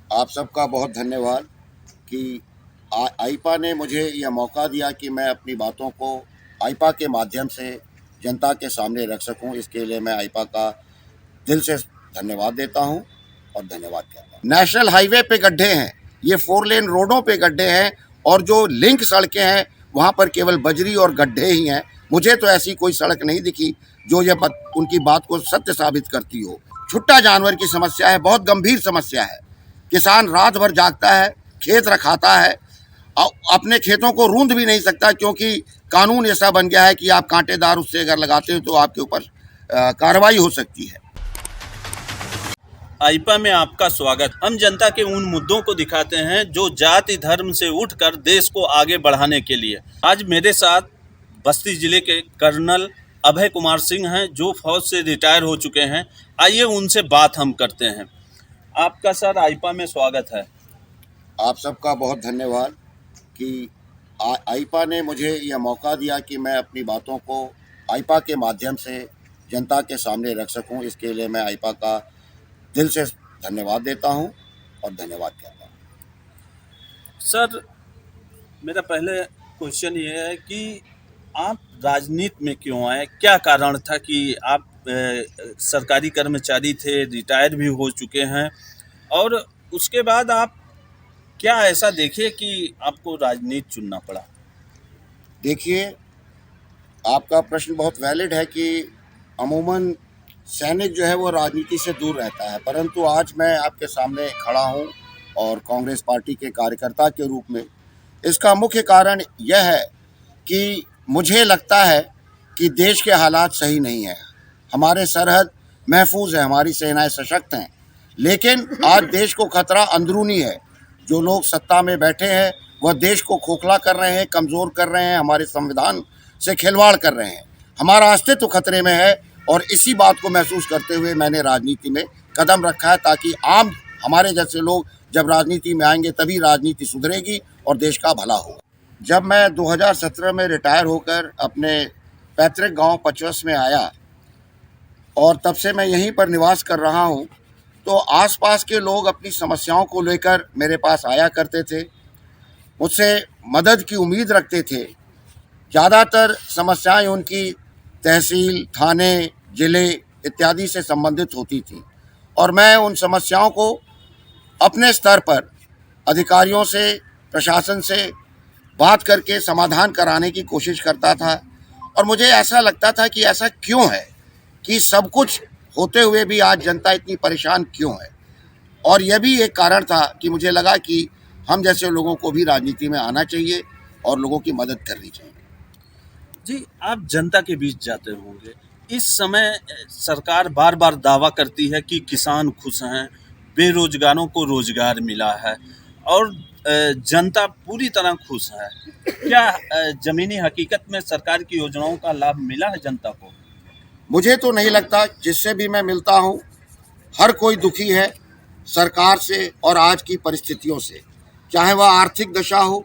आप सबका बहुत धन्यवाद कि आईपा ने मुझे यह मौका दिया कि मैं अपनी बातों को आईपा के माध्यम से जनता के सामने रख सकूं। इसके लिए मैं आईपा का दिल से धन्यवाद देता हूं और धन्यवाद करता हूं। नेशनल हाईवे पे गड्ढे हैं, ये 4 लेन रोडों पे गड्ढे हैं और जो लिंक सड़कें हैं वहाँ पर केवल बजरी और गड्ढे ही हैं। मुझे तो ऐसी कोई सड़क नहीं दिखी जो उनकी बात को सत्य साबित करती हो। छुट्टा जानवर की समस्या है, बहुत गंभीर समस्या है। किसान रात भर जागता है, खेत रखाता है, अपने खेतों को रूंध भी नहीं सकता क्योंकि कानून ऐसा बन गया है कि आप कांटेदार उससे अगर लगाते हो तो आपके ऊपर कार्रवाई हो सकती है। आईपा में आपका स्वागत। हम जनता के उन मुद्दों को दिखाते हैं जो जाति धर्म से उठकर देश को आगे बढ़ाने के लिए। आज मेरे साथ बस्ती जिले के कर्नल अभय कुमार सिंह हैं जो फौज से रिटायर हो चुके हैं। आइए उनसे बात हम करते हैं। आपका सर आईपा में स्वागत है। आप सबका बहुत धन्यवाद कि आईपा ने मुझे यह मौका दिया कि मैं अपनी बातों को आईपा के माध्यम से जनता के सामने रख सकूं। इसके लिए मैं आईपा का दिल से धन्यवाद देता हूं और धन्यवाद करता हूं। सर, मेरा पहले क्वेश्चन ये है कि आप राजनीति में क्यों आए? क्या कारण था कि आप सरकारी कर्मचारी थे, रिटायर भी हो चुके हैं, और उसके बाद आप क्या ऐसा देखे कि आपको राजनीति चुनना पड़ा? देखिए, आपका प्रश्न बहुत वैलिड है कि अमूमन सैनिक जो है वो राजनीति से दूर रहता है, परंतु आज मैं आपके सामने खड़ा हूं और कांग्रेस पार्टी के कार्यकर्ता के रूप में। इसका मुख्य कारण यह है कि मुझे लगता है कि देश के हालात सही नहीं है। हमारे सरहद महफूज है, हमारी सेनाएं सशक्त हैं, लेकिन आज देश को खतरा अंदरूनी है। जो लोग सत्ता में बैठे हैं वह देश को खोखला कर रहे हैं, कमज़ोर कर रहे हैं, हमारे संविधान से खिलवाड़ कर रहे हैं। हमारा अस्तित्व खतरे में है और इसी बात को महसूस करते हुए मैंने राजनीति में कदम रखा है, ताकि आम हमारे जैसे लोग जब राजनीति में आएंगे तभी राजनीति सुधरेगी और देश का भला होगा। जब मैं 2017 में रिटायर होकर अपने पैतृक गांव पचवस में आया और तब से मैं यहीं पर निवास कर रहा हूं, तो आसपास के लोग अपनी समस्याओं को लेकर मेरे पास आया करते थे, मुझसे मदद की उम्मीद रखते थे। ज़्यादातर समस्याएं उनकी तहसील, थाने, ज़िले इत्यादि से संबंधित होती थी और मैं उन समस्याओं को अपने स्तर पर अधिकारियों से, प्रशासन से बात करके समाधान कराने की कोशिश करता था। और मुझे ऐसा लगता था कि ऐसा क्यों है कि सब कुछ होते हुए भी आज जनता इतनी परेशान क्यों है। और यह भी एक कारण था कि मुझे लगा कि हम जैसे लोगों को भी राजनीति में आना चाहिए और लोगों की मदद करनी चाहिए। जी, आप जनता के बीच जाते होंगे। इस समय सरकार बार बार दावा करती है कि किसान खुश हैं, बेरोजगारों को रोजगार मिला है और जनता पूरी तरह खुश है। क्या जमीनी हकीकत में सरकार की योजनाओं का लाभ मिला है जनता को? मुझे तो नहीं लगता। जिससे भी मैं मिलता हूँ हर कोई दुखी है सरकार से और आज की परिस्थितियों से, चाहे वह आर्थिक दशा हो,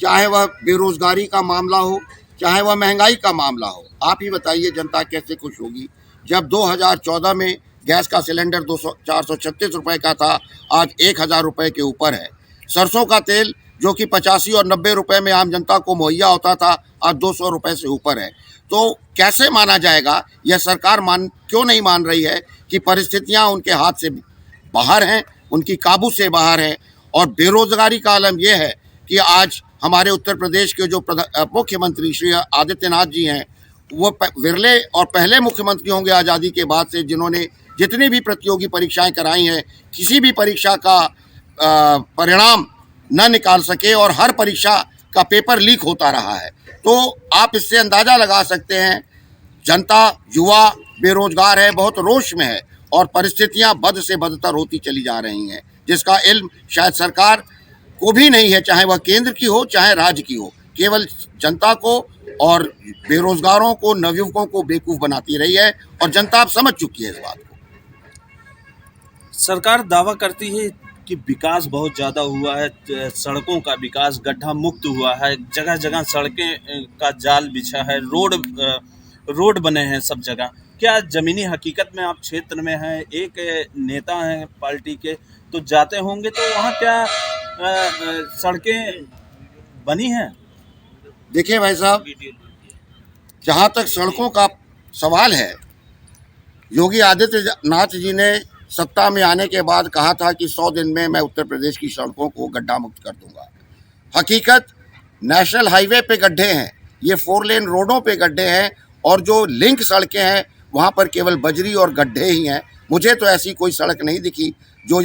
चाहे वह बेरोजगारी का मामला हो, चाहे वह महंगाई का मामला हो। आप ही बताइए जनता कैसे खुश होगी जब 2014 में गैस का सिलेंडर 436 रुपये का था, आज 1000 रुपये के ऊपर है। सरसों का तेल जो कि 85 और 90 रुपये में आम जनता को मुहैया होता था, आज 200 रुपये से ऊपर है। तो कैसे माना जाएगा? यह सरकार क्यों नहीं मान रही है कि परिस्थितियां उनके हाथ से बाहर हैं, उनकी काबू से बाहर है। और बेरोजगारी का आलम यह है कि आज हमारे उत्तर प्रदेश के जो मुख्यमंत्री श्री आदित्यनाथ जी हैं, वो विरले और पहले मुख्यमंत्री होंगे आज़ादी के बाद से जिन्होंने जितनी भी प्रतियोगी परीक्षाएं कराई हैं, किसी भी परीक्षा का परिणाम न निकाल सके और हर परीक्षा का पेपर लीक होता रहा है। तो आप इससे अंदाज़ा लगा सकते हैं जनता, युवा बेरोजगार है, बहुत रोष में है और परिस्थितियां बद से बदतर होती चली जा रही हैं, जिसका इल्म शायद सरकार को भी नहीं है, चाहे वह केंद्र की हो चाहे राज्य की हो। केवल जनता को और बेरोजगारों को, नवयुवकों को बेवकूफ़ बनाती रही है और जनता अब समझ चुकी है इस बात को। सरकार दावा करती है कि विकास बहुत ज़्यादा हुआ है, सड़कों का विकास गड्ढा मुक्त हुआ है, जगह जगह सड़कें का जाल बिछा है, रोड बने हैं सब जगह, क्या ज़मीनी हकीकत में आप क्षेत्र में हैं, एक नेता हैं पार्टी के, तो जाते होंगे तो वहाँ क्या सड़कें बनी हैं? देखिए भाई साहब, जहाँ तक सड़कों का सवाल है, योगी आदित्यनाथ जी ने सत्ता में आने के बाद कहा था कि 100 दिन में मैं उत्तर प्रदेश की सड़कों को गड्ढा मुक्त कर दूंगा। हकीकत, नेशनल हाईवे पे गड्ढे हैं, ये 4 लेन रोडों पे गड्ढे हैं, और जो लिंक सड़कें हैं वहाँ पर केवल बजरी और गड्ढे ही हैं। मुझे तो ऐसी कोई सड़क नहीं दिखी जो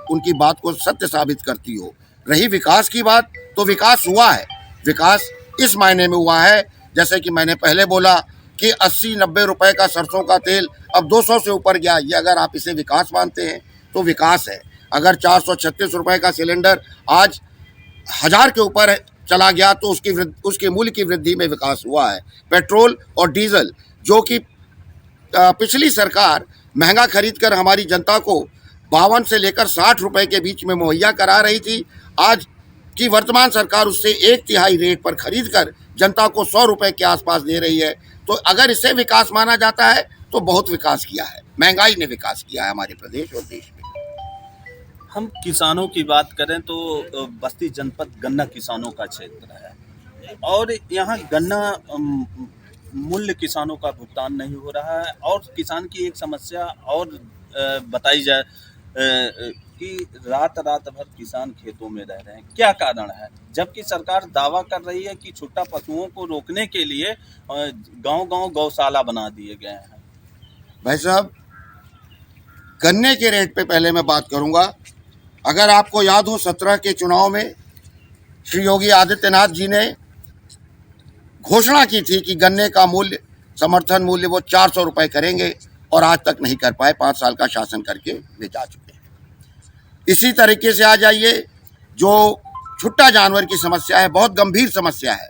उनकी बात को सत्य साबित करती हो। रही विकास की बात, तो विकास हुआ है। विकास इस मायने में हुआ है, जैसे कि मैंने पहले बोला कि 80-90 रुपए का सरसों का तेल अब 200 से ऊपर गया। ये अगर आप इसे विकास मानते हैं तो विकास है। अगर 436 रुपए का सिलेंडर आज 1000 के ऊपर चला गया तो उसके मूल्य की वृद्धि में विकास हुआ है। पेट्रोल और डीजल, जो कि पिछली सरकार महंगा खरीद कर हमारी जनता को 52 से लेकर 60 रुपए के बीच में मुहैया करा रही थी, आज की वर्तमान सरकार उससे 1/3 रेट पर खरीद कर जनता को 100 रुपए के आसपास दे रही है। तो अगर इसे विकास माना जाता है तो बहुत विकास किया है। महंगाई ने विकास किया है हमारे प्रदेश और देश में। हम किसानों की बात करें तो बस्ती जनपद गन्ना किसानों का क्षेत्र है और यहाँ गन्ना मूल्य किसानों का भुगतान नहीं हो रहा है। और किसान की एक समस्या और बताई जाए कि रात भर किसान खेतों में रह रहे हैं, क्या कारण है? जबकि सरकार दावा कर रही है कि छुट्टा पशुओं को रोकने के लिए गांव-गांव गौशाला बना दिए गए हैं। भाई साहब, गन्ने के रेट पे पहले मैं बात करूंगा। अगर आपको याद हो, 17 के चुनाव में श्री योगी आदित्यनाथ जी ने घोषणा की थी कि गन्ने का मूल्य, समर्थन मूल्य वो 400 रुपए करेंगे, और आज तक नहीं कर पाए। 5 साल का शासन करके वे जा चुके हैं। इसी तरीके से आ जाइए, जो छुट्टा जानवर की समस्या है, बहुत गंभीर समस्या है।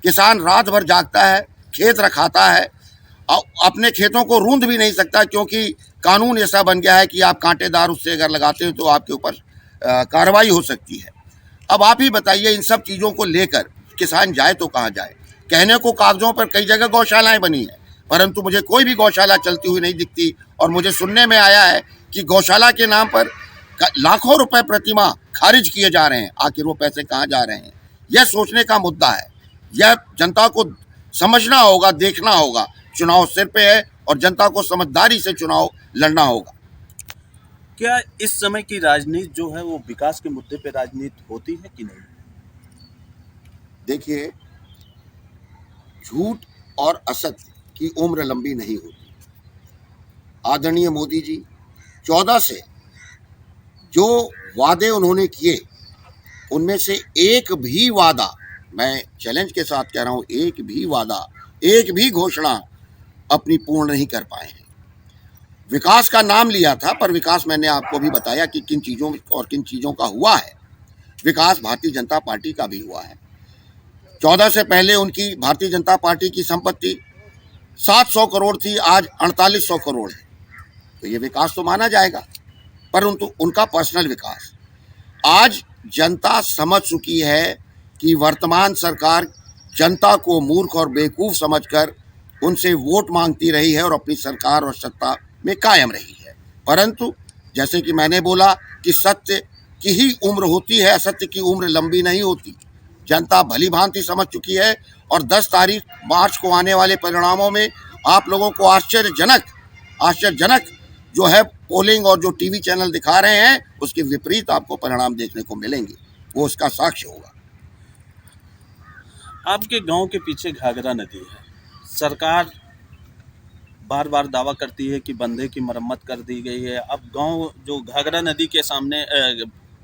किसान रात भर जागता है, खेत रखाता है, अपने खेतों को रूंध भी नहीं सकता, क्योंकि कानून ऐसा बन गया है कि आप कांटेदार उससे अगर लगाते हो तो आपके ऊपर कार्रवाई हो सकती है। अब आप ही बताइए, इन सब चीज़ों को लेकर किसान जाए तो कहाँ जाए? कहने को कागजों पर कई जगह गौशालाएं बनी हैं, परंतु मुझे कोई भी गौशाला चलती हुई नहीं दिखती। और मुझे सुनने में आया है कि गौशाला के नाम पर लाखों रुपए प्रतिमाह खारिज किए जा रहे हैं। आखिर वो पैसे कहाँ जा रहे हैं? यह सोचने का मुद्दा है। यह जनता को समझना होगा, देखना होगा। चुनाव सिर पे है और जनता को समझदारी से चुनाव लड़ना होगा। क्या इस समय की राजनीति जो है वो विकास के मुद्दे पे राजनीति होती है कि नहीं? देखिए, झूठ और असत्य की उम्र लंबी नहीं होती। आदरणीय मोदी जी 14 से जो वादे उन्होंने किए, उनमें से एक भी वादा, मैं चैलेंज के साथ कह रहा हूं, एक भी वादा, एक भी घोषणा अपनी पूर्ण नहीं कर पाए हैं। विकास का नाम लिया था, पर विकास मैंने आपको भी बताया कि किन चीज़ों और किन चीज़ों का हुआ है। विकास भारतीय जनता पार्टी का भी हुआ है। 14 से पहले उनकी भारतीय जनता पार्टी की संपत्ति 700 करोड़ थी, आज 4800 करोड़ है। तो ये विकास तो माना जाएगा, परंतु उनका पर्सनल विकास। आज जनता समझ चुकी है कि वर्तमान सरकार जनता को मूर्ख और बेवकूफ़ समझकर उनसे वोट मांगती रही है और अपनी सरकार और सत्ता में कायम रही है। परंतु जैसे कि मैंने बोला कि सत्य की ही उम्र होती है, असत्य की उम्र लंबी नहीं होती। जनता भली भांति समझ चुकी है, और 10 तारीख मार्च को आने वाले परिणामों में आप लोगों को आश्चर्यजनक जो है पोलिंग और जो टीवी चैनल दिखा रहे हैं, उसके विपरीत आपको परिणाम देखने को मिलेंगे। वो उसका साक्ष्य होगा। आपके गांव के पीछे घाघरा नदी है। सरकार बार बार दावा करती है कि बंधे की मरम्मत कर दी गई है। अब गांव जो घाघरा नदी के सामने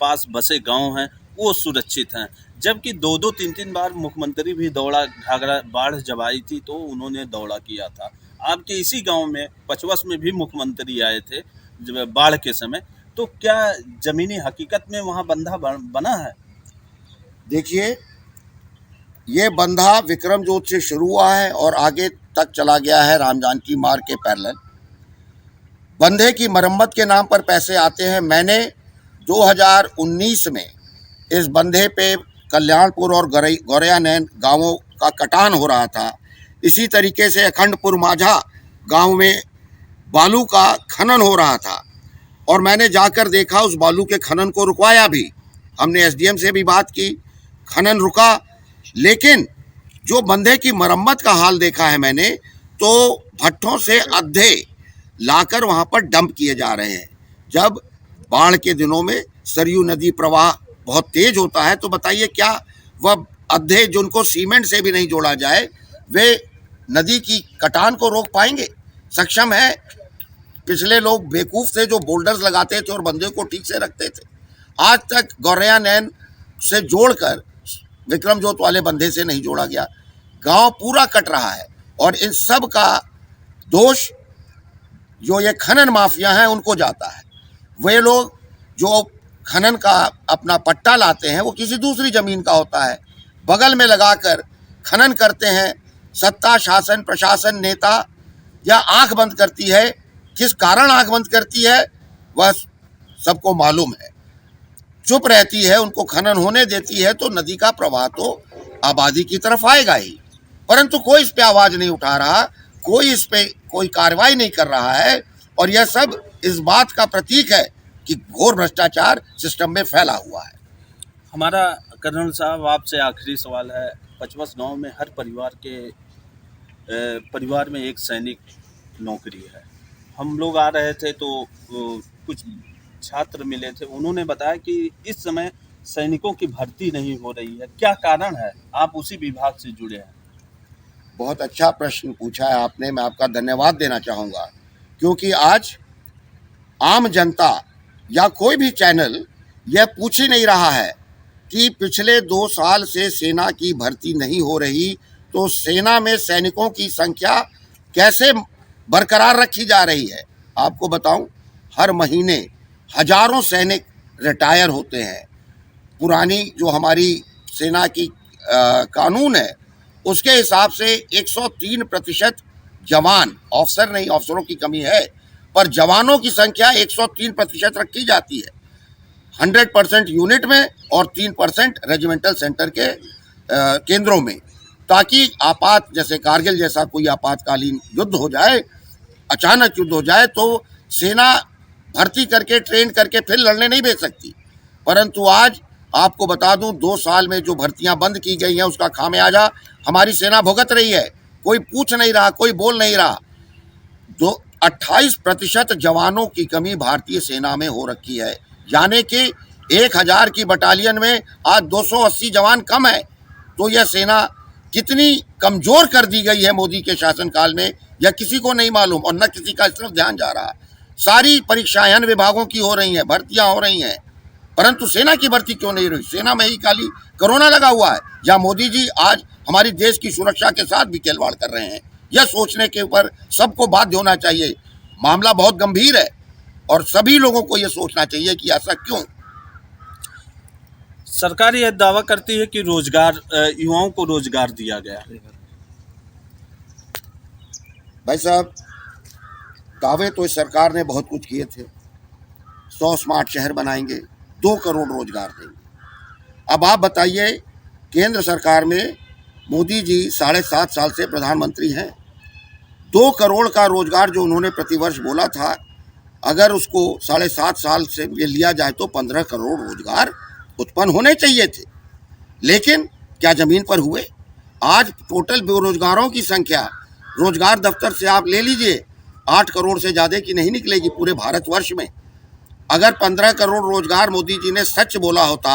पास बसे गांव हैं वो सुरक्षित हैं, जबकि 2-2, 3-3 बार मुख्यमंत्री भी दौड़ा। घाघरा बाढ़ जब आई थी तो उन्होंने दौड़ा किया था। आपके इसी गांव में पचवस में भी मुख्यमंत्री आए थे जब बाढ़ के समय। तो क्या जमीनी हकीकत में वहाँ बंधा बना है? देखिए, ये बंधा विक्रम जोत से शुरू हुआ है और आगे तक चला गया है राम जानकी मार्ग के पैरेलल। बंधे की मरम्मत के नाम पर पैसे आते हैं। मैंने 2019 में इस बंधे पे कल्याणपुर और गौरैया नैन गाँवों का कटान हो रहा था। इसी तरीके से अखंडपुर माझा गांव में बालू का खनन हो रहा था और मैंने जाकर देखा, उस बालू के खनन को रुकवाया भी। हमने एसडीएम से भी बात की, खनन रुका, लेकिन जो बंधे की मरम्मत का हाल देखा है मैंने, तो भट्ठों से अद्धे लाकर वहां पर डंप किए जा रहे हैं। जब बाढ़ के दिनों में सरयू नदी प्रवाह बहुत तेज होता है तो बताइए क्या वह अद्धे जिनको सीमेंट से भी नहीं जोड़ा जाए वे नदी की कटान को रोक पाएंगे? सक्षम है? पिछले लोग बेवकूफ थे जो बोल्डर्स लगाते थे और बंदे को ठीक से रखते थे। आज तक गौरैया नैन से जोड़कर विक्रम जोत वाले बंधे से नहीं जोड़ा गया। गांव पूरा कट रहा है और इन सब का दोष जो ये खनन माफिया हैं उनको जाता है। वे लोग जो खनन का अपना पट्टा लाते हैं वो किसी दूसरी जमीन का होता है, बगल में लगाकर खनन करते हैं। सत्ता, शासन, प्रशासन, नेता या आंख बंद करती है। किस कारण आंख बंद करती है वह सबको मालूम है। चुप रहती है, उनको खनन होने देती है तो नदी का प्रवाह तो आबादी की तरफ आएगा ही, परंतु कोई इस पे आवाज नहीं उठा रहा, कोई इस पे कोई कार्रवाई नहीं कर रहा है। और यह सब इस बात का प्रतीक है कि घोर भ्रष्टाचार सिस्टम में फैला हुआ है। हमारा कर्नल साहब आपसे आखिरी सवाल है। पचवस गांव में हर परिवार में एक सैनिक नौकरी है। हम लोग आ रहे थे तो कुछ छात्र मिले थे, उन्होंने बताया कि इस समय सैनिकों की भर्ती नहीं हो रही है, क्या कारण है? आप उसी विभाग से जुड़े हैं। बहुत अच्छा प्रश्न पूछा है आपने, मैं आपका धन्यवाद देना चाहूँगा, क्योंकि आज आम जनता या कोई भी चैनल यह पूछ ही नहीं रहा है कि पिछले 2 साल से सेना की भर्ती नहीं हो रही तो सेना में सैनिकों की संख्या कैसे बरकरार रखी जा रही है। आपको बताऊं, हर महीने हजारों सैनिक रिटायर होते हैं। पुरानी जो हमारी सेना की कानून है उसके हिसाब से 103% जवान, अफसर नहीं, अफसरों की कमी है, पर जवानों की संख्या 103% रखी जाती है। 100% यूनिट में और 3% रेजिमेंटल सेंटर के केंद्रों में, ताकि आपात जैसे कारगिल जैसा कोई आपातकालीन युद्ध हो जाए, अचानक युद्ध हो जाए तो सेना भर्ती करके ट्रेन करके फिर लड़ने नहीं भेज सकती। परंतु आज आपको बता दूं, 2 साल में जो भर्तियां बंद की गई हैं उसका खामियाजा हमारी सेना भुगत रही है। कोई पूछ नहीं रहा, कोई बोल नहीं रहा। 28% जवानों की कमी भारतीय सेना में हो रखी है, यानी कि 1000 की बटालियन में आज 280 जवान कम है। तो यह सेना कितनी कमजोर कर दी गई है मोदी के शासनकाल में, यह किसी को नहीं मालूम और न किसी का इस तरफ ध्यान जा रहा। सारी परीक्षाएं अन्य विभागों की हो रही हैं, भर्तियां हो रही हैं, परंतु सेना की भर्ती क्यों नहीं रही? सेना में ही खाली कोरोना लगा हुआ है या मोदी जी आज हमारी देश की सुरक्षा के साथ भी खिलवाड़ कर रहे हैं? यह सोचने के ऊपर सबको बाध्य होना चाहिए। मामला बहुत गंभीर है और सभी लोगों को यह सोचना चाहिए कि ऐसा क्यों। सरकार यह दावा करती है कि रोजगार, युवाओं को रोजगार दिया गया है। भाई साहब, दावे तो इस सरकार ने बहुत कुछ किए थे। 100 स्मार्ट शहर बनाएंगे, 2 करोड़ रोजगार देंगे। अब आप बताइए, केंद्र सरकार में मोदी जी 7.5 साल से प्रधानमंत्री हैं। 2 करोड़ का रोजगार जो उन्होंने प्रतिवर्ष बोला था, अगर उसको 7.5 साल से लिया जाए तो 15 करोड़ रोजगार उत्पन्न होने चाहिए थे, लेकिन क्या जमीन पर हुए? आज टोटल बेरोजगारों की संख्या रोजगार दफ्तर से आप ले लीजिए, 8 करोड़ से ज़्यादा की नहीं निकलेगी पूरे भारतवर्ष में। अगर 15 करोड़ रोजगार मोदी जी ने सच बोला होता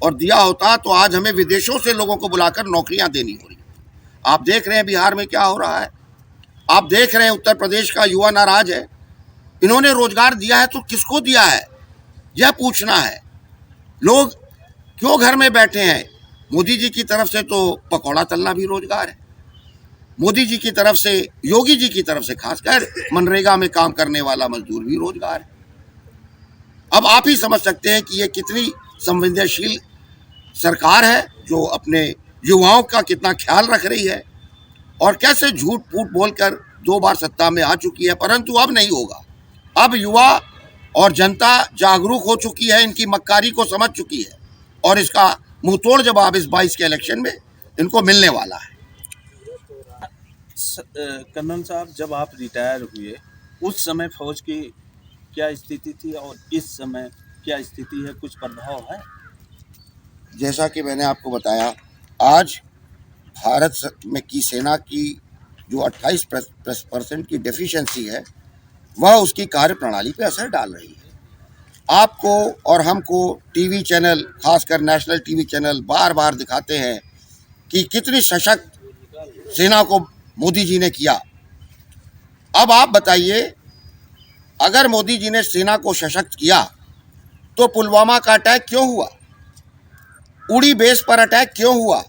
और दिया होता तो आज हमें विदेशों से लोगों को बुलाकर नौकरियां देनी हो रही। आप देख रहे हैं बिहार में क्या हो रहा है, आप देख रहे हैं उत्तर प्रदेश का युवा नाराज है। इन्होंने रोजगार दिया है तो किसको दिया है, यह पूछना है। लोग क्यों घर में बैठे हैं? मोदी जी की तरफ से तो पकौड़ा तलना भी रोजगार है। मोदी जी की तरफ से, योगी जी की तरफ से खासकर मनरेगा में काम करने वाला मजदूर भी रोजगार है। अब आप ही समझ सकते हैं कि ये कितनी संवेदनशील सरकार है जो अपने युवाओं का कितना ख्याल रख रही है और कैसे झूठ फूट बोलकर 2 बार सत्ता में आ चुकी है। परंतु अब नहीं होगा। अब युवा और जनता जागरूक हो चुकी है, इनकी मक्कारी को समझ चुकी है और इसका मुंहतोड़ जवाब इस 22 के इलेक्शन में इनको मिलने वाला है। कर्नल साहब, जब आप रिटायर हुए उस समय फौज की क्या स्थिति थी और इस समय क्या स्थिति है, कुछ प्रभाव है? जैसा कि मैंने आपको बताया, आज में की सेना की जो 28% की डेफिशिएंसी है, वह उसकी कार्यप्रणाली पे असर डाल रही है। आपको और हमको टीवी चैनल, खासकर नेशनल टीवी चैनल, बार बार दिखाते हैं कि कितनी सशक्त सेना को मोदी जी ने किया। अब आप बताइए, अगर मोदी जी ने सेना को सशक्त किया तो पुलवामा का अटैक क्यों हुआ? उड़ी बेस पर अटैक क्यों हुआ?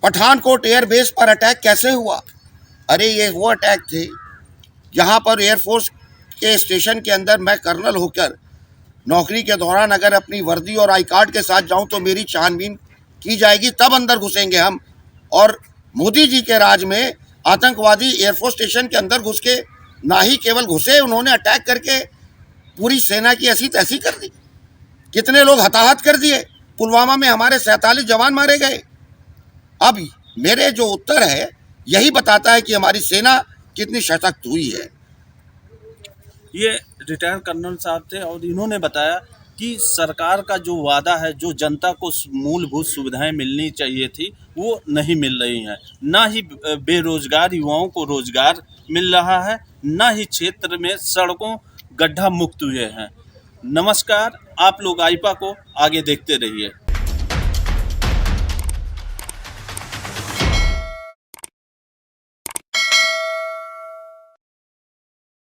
पठानकोट एयर बेस पर अटैक कैसे हुआ? अरे ये वो अटैक थे जहां पर एयरफोर्स के स्टेशन के अंदर मैं कर्नल होकर नौकरी के दौरान अगर अपनी वर्दी और आई कार्ड के साथ जाऊं तो मेरी छानबीन की जाएगी, तब अंदर घुसेंगे हम। और मोदी जी के राज में आतंकवादी एयरफोर्स स्टेशन के अंदर घुस के ना ही केवल घुसे, उन्होंने अटैक करके पूरी सेना की ऐसी तैसी कर दी। कितने लोग हताहत कर दिए। पुलवामा में हमारे 47 जवान मारे गए। अब मेरे जो उत्तर है यही बताता है कि हमारी सेना कितनी सशक्त हुई है। ये रिटायर्ड कर्नल साहब थे और इन्होंने बताया कि सरकार का जो वादा है, जो जनता को मूलभूत सुविधाएं मिलनी चाहिए थी, वो नहीं मिल रही हैं। ना ही बेरोजगार युवाओं को रोजगार मिल रहा है, ना ही क्षेत्र में सड़कों गड्ढा मुक्त हुए हैं। नमस्कार, आप लोग आइपा को आगे देखते रहिए।